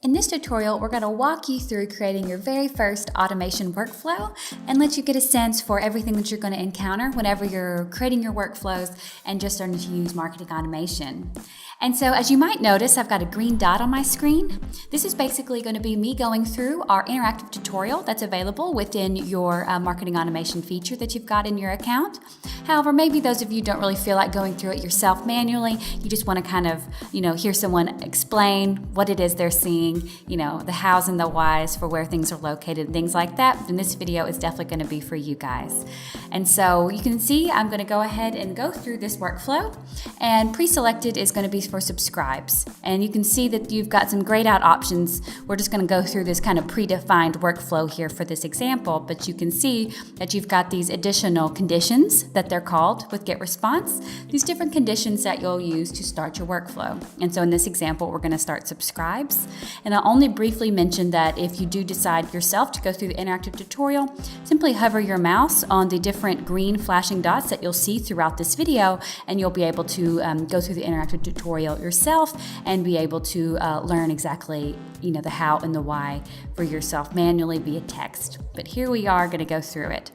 In this tutorial, we're going to walk you through creating your very first automation workflow and let you get a sense for everything that you're going to encounter whenever you're creating your workflows and just starting to use marketing automation. And so as you might notice, I've got a green dot on my screen. This is basically going to be me going through our interactive tutorial that's available within your marketing automation feature that you've got in your account. However, maybe those of you don't really feel like going through it yourself manually. You just want to kind of, hear someone explain what it is they're seeing, the hows and the whys for where things are located and things like that. Then this video is definitely going to be for you guys. And so you can see I'm going to go ahead and go through this workflow, and pre-selected is going to be for subscribes. And you can see that you've got some grayed out options. We're just going to go through this kind of predefined workflow here for this example, but you can see that you've got these additional conditions that they're called with Getresponse, these different conditions that you'll use to start your workflow. And so in this example, we're going to start subscribes. And I'll only briefly mention that if you do decide yourself to go through the interactive tutorial, simply hover your mouse on the different green flashing dots that you'll see throughout this video, and you'll be able to go through the interactive tutorial yourself and be able to learn exactly the how and the why for yourself manually via text. But here we are going to go through it.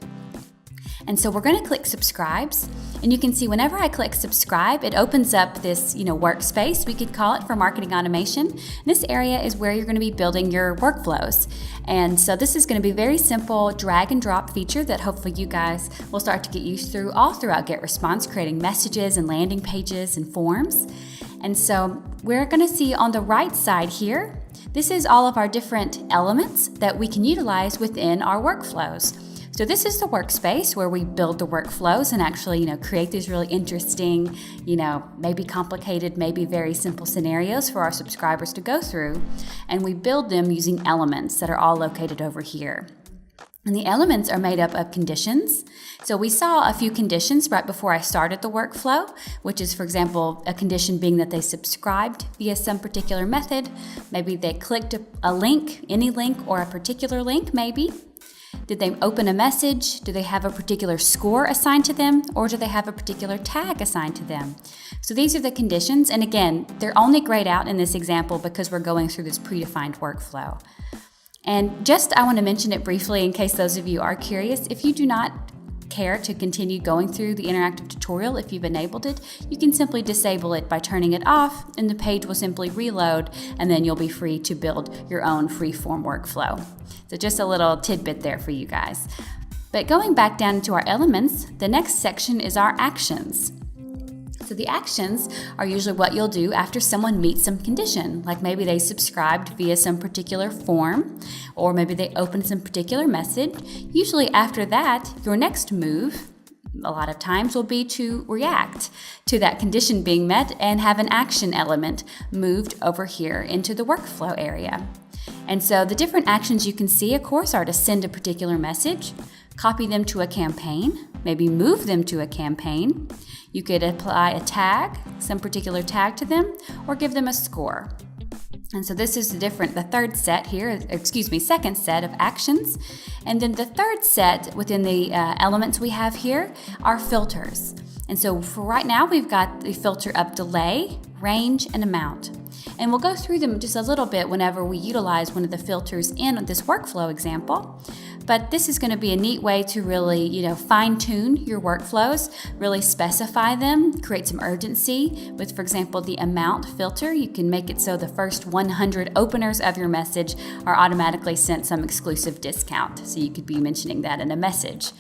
And so we're going to click subscribes, and you can see whenever I click subscribe, it opens up this workspace, we could call it, for marketing automation. And this area is where you're going to be building your workflows. And so this is going to be a very simple drag and drop feature that hopefully you guys will start to get used to all throughout Getresponse, creating messages and landing pages and forms. And so we're going to see on the right side here, this is all of our different elements that we can utilize within our workflows. So this is the workspace where we build the workflows and actually, create these really interesting, maybe complicated, maybe very simple scenarios for our subscribers to go through. And we build them using elements that are all located over here. And the elements are made up of conditions. So we saw a few conditions right before I started the workflow, which is, for example, a condition being that they subscribed via some particular method. Maybe they clicked a link, any link, or a particular link, maybe. Did they open a message? Do they have a particular score assigned to them? Or do they have a particular tag assigned to them? So these are the conditions. And again, they're only grayed out in this example because we're going through this predefined workflow. And I want to mention it briefly in case those of you are curious. If you do not care to continue going through the interactive tutorial, if you've enabled it, you can simply disable it by turning it off, and the page will simply reload, and then you'll be free to build your own free-form workflow. So just a little tidbit there for you guys. But going back down into our elements, the next section is our actions. So the actions are usually what you'll do after someone meets some condition, like maybe they subscribed via some particular form, or maybe they opened some particular message. Usually after that, your next move, a lot of times, will be to react to that condition being met and have an action element moved over here into the workflow area. And so the different actions you can see, of course, are to send a particular message, copy them to a campaign, maybe move them to a campaign. You could apply a tag, some particular tag to them, or give them a score. And so this is second set of actions. And then the third set within the elements we have here are filters. And so for right now, we've got the filter of delay, range, and amount. And we'll go through them just a little bit whenever we utilize one of the filters in this workflow example. But this is going to be a neat way to really, fine-tune your workflows, really specify them, create some urgency. With, for example, the amount filter, you can make it so the first 100 openers of your message are automatically sent some exclusive discount. So you could be mentioning that in a message.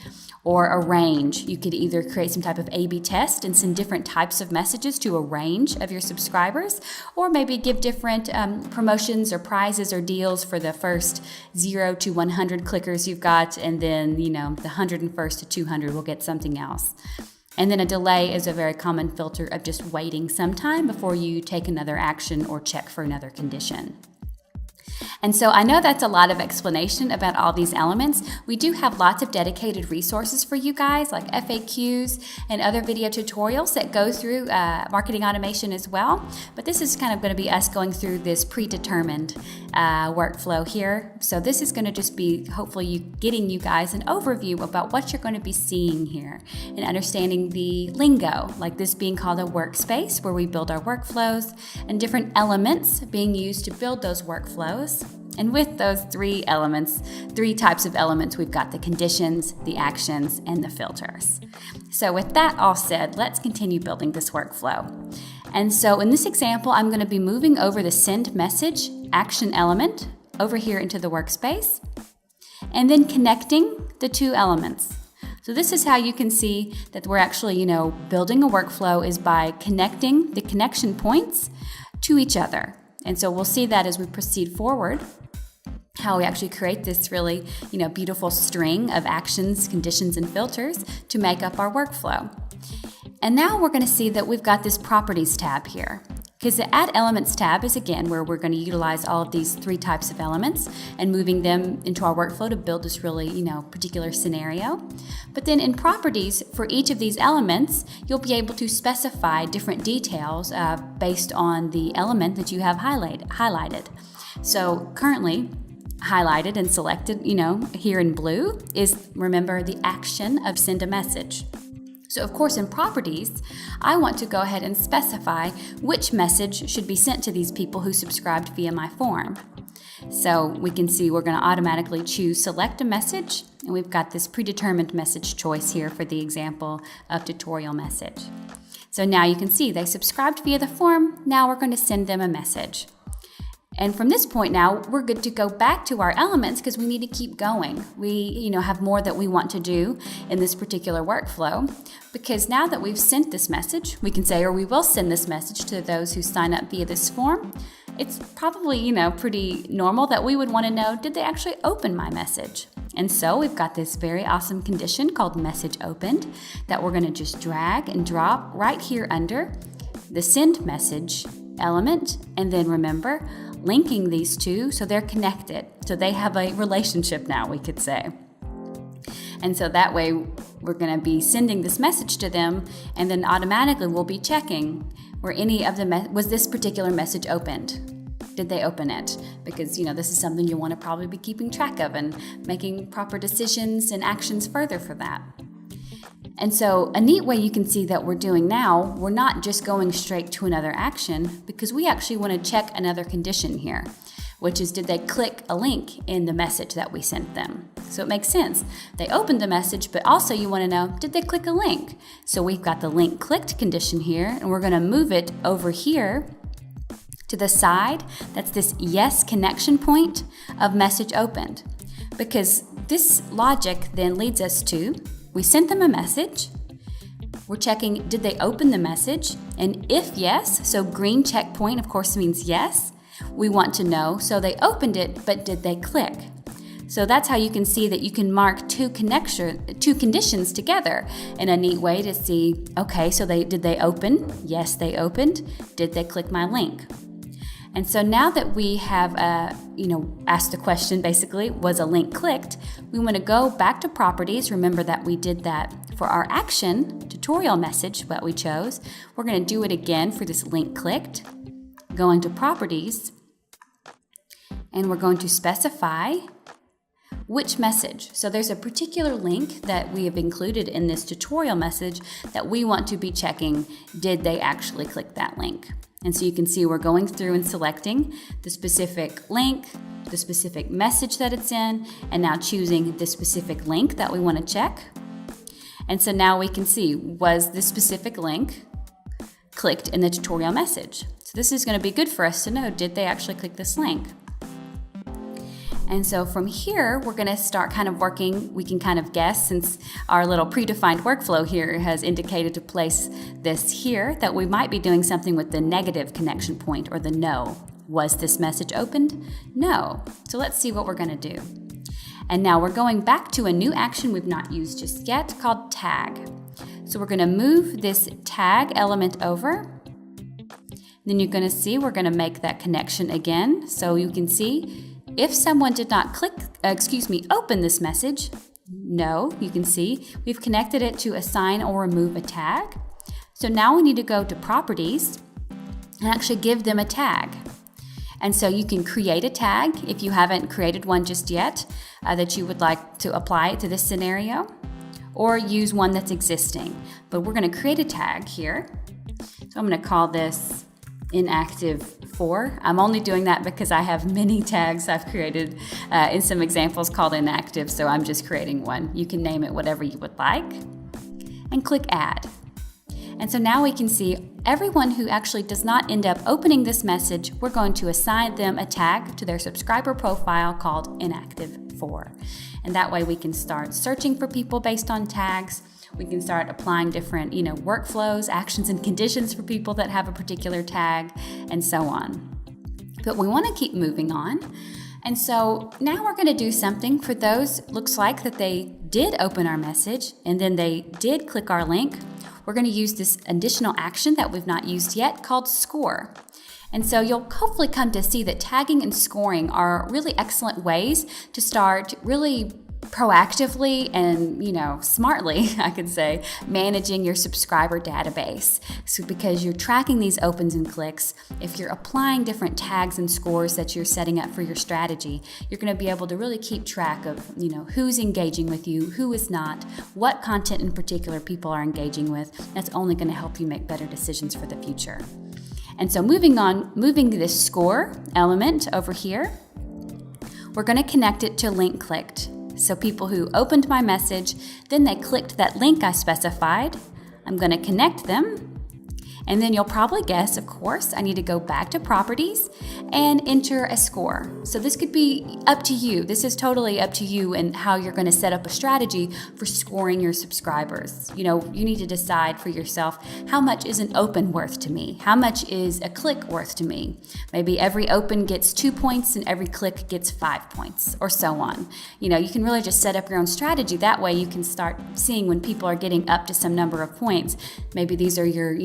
Or a range. You could either create some type of A/B test and send different types of messages to a range of your subscribers, or maybe give different promotions or prizes or deals for the first 0 to 100 clickers you've got, and then, the 101st to 200 will get something else. And then a delay is a very common filter of just waiting some time before you take another action or check for another condition. And so I know that's a lot of explanation about all these elements. We do have lots of dedicated resources for you guys, like FAQs and other video tutorials that go through marketing automation as well. But this is kind of going to be us going through this predetermined workflow here. So this is going to just be hopefully getting you guys an overview about what you're going to be seeing here and understanding the lingo, like this being called a workspace where we build our workflows and different elements being used to build those workflows. And with those three types of elements, we've got the conditions, the actions, and the filters. So with that all said, let's continue building this workflow. And so in this example, I'm going to be moving over the send message action element over here into the workspace, and then connecting the two elements. So this is how you can see that we're actually, building a workflow is by connecting the connection points to each other. And so we'll see that as we proceed forward, how we actually create this really, beautiful string of actions, conditions, and filters to make up our workflow. And now we're going to see that we've got this properties tab here. Because the Add Elements tab is, again, where we're going to utilize all of these three types of elements and moving them into our workflow to build this really, particular scenario. But then in Properties, for each of these elements, you'll be able to specify different details based on the element that you have highlighted. So currently, highlighted and selected, here in blue is, remember, the action of send a message. So of course in Properties, I want to go ahead and specify which message should be sent to these people who subscribed via my form. So we can see we're going to automatically choose Select a Message, and we've got this predetermined message choice here for the example of tutorial message. So now you can see they subscribed via the form, now we're going to send them a message. And from this point now, we're good to go back to our elements because we need to keep going. We, have more that we want to do in this particular workflow, because now that we've sent this message, we can say, or we will send this message to those who sign up via this form. It's probably, pretty normal that we would want to know, did they actually open my message? And so we've got this very awesome condition called message opened that we're going to just drag and drop right here under the send message element. And then remember, linking these two so they're connected. So they have a relationship now, we could say. And so that way we're going to be sending this message to them, and then automatically we'll be checking were any of the was this particular message opened? Did they open it? Because this is something you want to probably be keeping track of and making proper decisions and actions further for that. And so a neat way you can see that we're doing now, we're not just going straight to another action, because we actually want to check another condition here, which is, did they click a link in the message that we sent them? So it makes sense. They opened the message, but also you want to know, did they click a link? So we've got the link clicked condition here, and we're going to move it over here to the side. That's this yes connection point of message opened, because this logic then leads us to, we sent them a message. We're checking, did they open the message? And if yes, so green checkpoint, of course, means yes. We want to know, so they opened it, but did they click? So that's how you can see that you can mark two conditions together in a neat way to see, okay, so did they open? Yes, they opened. Did they click my link? And so now that we have, asked the question, basically, was a link clicked, we want to go back to Properties. Remember that we did that for our action tutorial message, what we chose. We're going to do it again for this link clicked. Go into Properties, and we're going to specify which message. So there's a particular link that we have included in this tutorial message that we want to be checking, did they actually click that link? And so you can see we're going through and selecting the specific link, the specific message that it's in, and now choosing the specific link that we want to check. And so now we can see, was this specific link clicked in the tutorial message? So this is going to be good for us to know, did they actually click this link? And so from here, we're going to start kind of working. We can kind of guess, since our little predefined workflow here has indicated to place this here, that we might be doing something with the negative connection point, or the no. Was this message opened? No. So let's see what we're going to do. And now we're going back to a new action we've not used just yet called tag. So we're going to move this tag element over. Then you're going to see we're going to make that connection again. So you can see If someone did not open this message, no, you can see we've connected it to assign or remove a tag. So now we need to go to properties and actually give them a tag. And so you can create a tag if you haven't created one just yet that you would like to apply it to this scenario, or use one that's existing. But we're going to create a tag here. So I'm going to call this inactive 4. I'm only doing that because I have many tags I've created in some examples called inactive, so I'm just creating one. You can name it whatever you would like and click add. And so now we can see everyone who actually does not end up opening this message, we're going to assign them a tag to their subscriber profile called inactive 4. And that way we can start searching for people based on tags. We can start applying different, workflows, actions, and conditions for people that have a particular tag, and so on. But we want to keep moving on. And so now we're going to do something for those, looks like that they did open our message and then they did click our link. We're going to use this additional action that we've not used yet called score. And so you'll hopefully come to see that tagging and scoring are really excellent ways to start really proactively and, smartly, I could say, managing your subscriber database. So because you're tracking these opens and clicks, if you're applying different tags and scores that you're setting up for your strategy, you're going to be able to really keep track of, who's engaging with you, who is not, what content in particular people are engaging with. That's only going to help you make better decisions for the future. And so moving this score element over here, we're going to connect it to link clicked. So people who opened my message, then they clicked that link I specified. I'm going to connect them. And then you'll probably guess, of course, I need to go back to properties and enter a score. So this could be up to you. This is totally up to you and how you're going to set up a strategy for scoring your subscribers. You need to decide for yourself, how much is an open worth to me? How much is a click worth to me? Maybe every open gets 2 points and every click gets 5 points, or so on. You can really just set up your own strategy. That way you can start seeing when people are getting up to some number of points. Maybe these are your,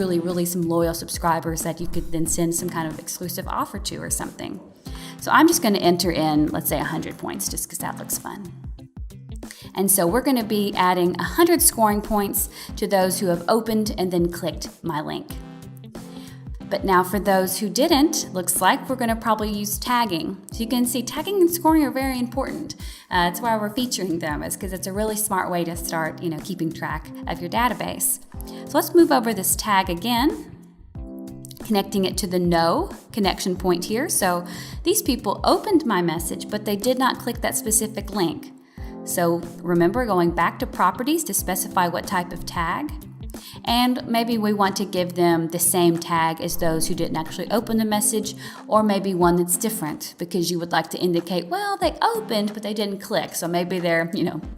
really some loyal subscribers that you could then send some kind of exclusive offer to or something. So I'm just going to enter in, let's say 100 points just because that looks fun. And so we're going to be adding 100 scoring points to those who have opened and then clicked my link. But now for those who didn't, looks like we're going to probably use tagging. So you can see tagging and scoring are very important. That's why we're featuring them, is because it's a really smart way to start, keeping track of your database. So let's move over this tag again, connecting it to the no connection point here. So these people opened my message, but they did not click that specific link. So remember, going back to properties to specify what type of tag. And maybe we want to give them the same tag as those who didn't actually open the message, or maybe one that's different because you would like to indicate, well, they opened, but they didn't click. So maybe they're,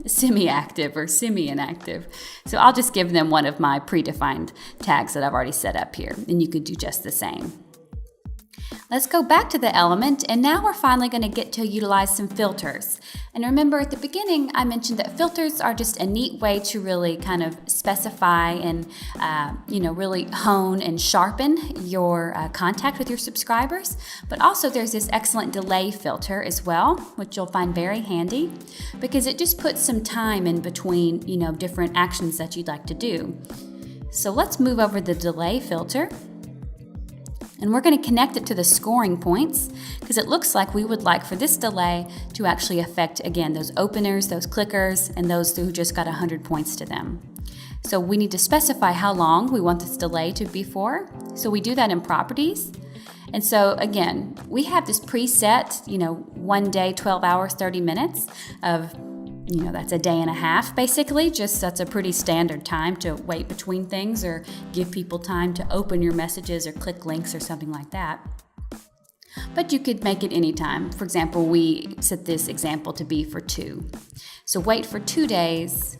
semi-active or semi-inactive. So I'll just give them one of my predefined tags that I've already set up here, and you could do just the same. Let's go back to the element, and now we're finally going to get to utilize some filters. And remember at the beginning, I mentioned that filters are just a neat way to really kind of specify and, really hone and sharpen your contact with your subscribers. But also there's this excellent delay filter as well, which you'll find very handy because it just puts some time in between, different actions that you'd like to do. So let's move over the delay filter. And we're going to connect it to the scoring points because it looks like we would like for this delay to actually affect, again, those openers, those clickers, and those who just got 100 points to them. So we need to specify how long we want this delay to be for. So we do that in properties. And so again, we have this preset, 1 day, 12 hours, 30 minutes of that's a day and a half, basically. Just that's a pretty standard time to wait between things or give people time to open your messages or click links or something like that. But you could make it anytime. For example, we set this example to be for 2. So wait for 2 days,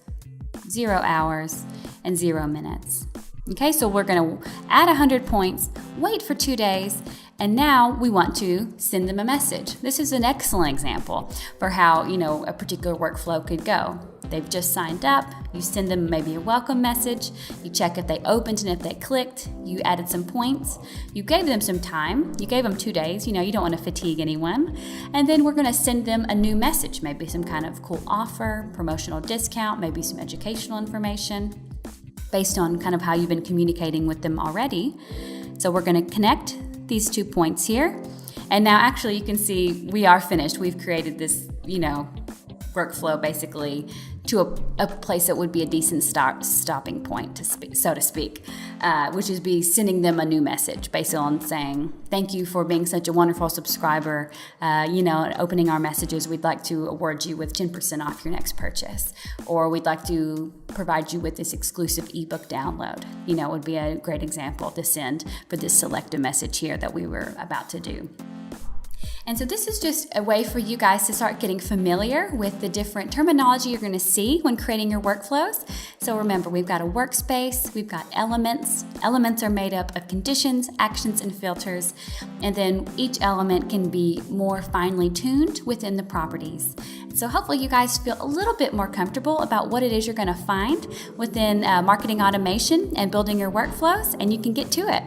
0 hours, and 0 minutes. Okay, so we're going to add 100 points, wait for 2 days, and now we want to send them a message. This is an excellent example for how, a particular workflow could go. They've just signed up. You send them maybe a welcome message. You check if they opened and if they clicked. You added some points. You gave them some time. You gave them 2 days. You don't want to fatigue anyone. And then we're going to send them a new message, maybe some kind of cool offer, promotional discount, maybe some educational information based on kind of how you've been communicating with them already. So we're going to connect these 2 points here. And now actually you can see we are finished. We've created this, workflow basically to a place that would be a decent stopping point, so to speak, which is be sending them a new message based on saying, thank you for being such a wonderful subscriber. Opening our messages, we'd like to award you with 10% off your next purchase, or we'd like to provide you with this exclusive ebook download. Would be a great example to send for this selective message here that we were about to do. And so this is just a way for you guys to start getting familiar with the different terminology you're going to see when creating your workflows. So remember, we've got a workspace, we've got elements. Elements are made up of conditions, actions, and filters. And then each element can be more finely tuned within the properties. So hopefully you guys feel a little bit more comfortable about what it is you're going to find within marketing automation and building your workflows, and you can get to it.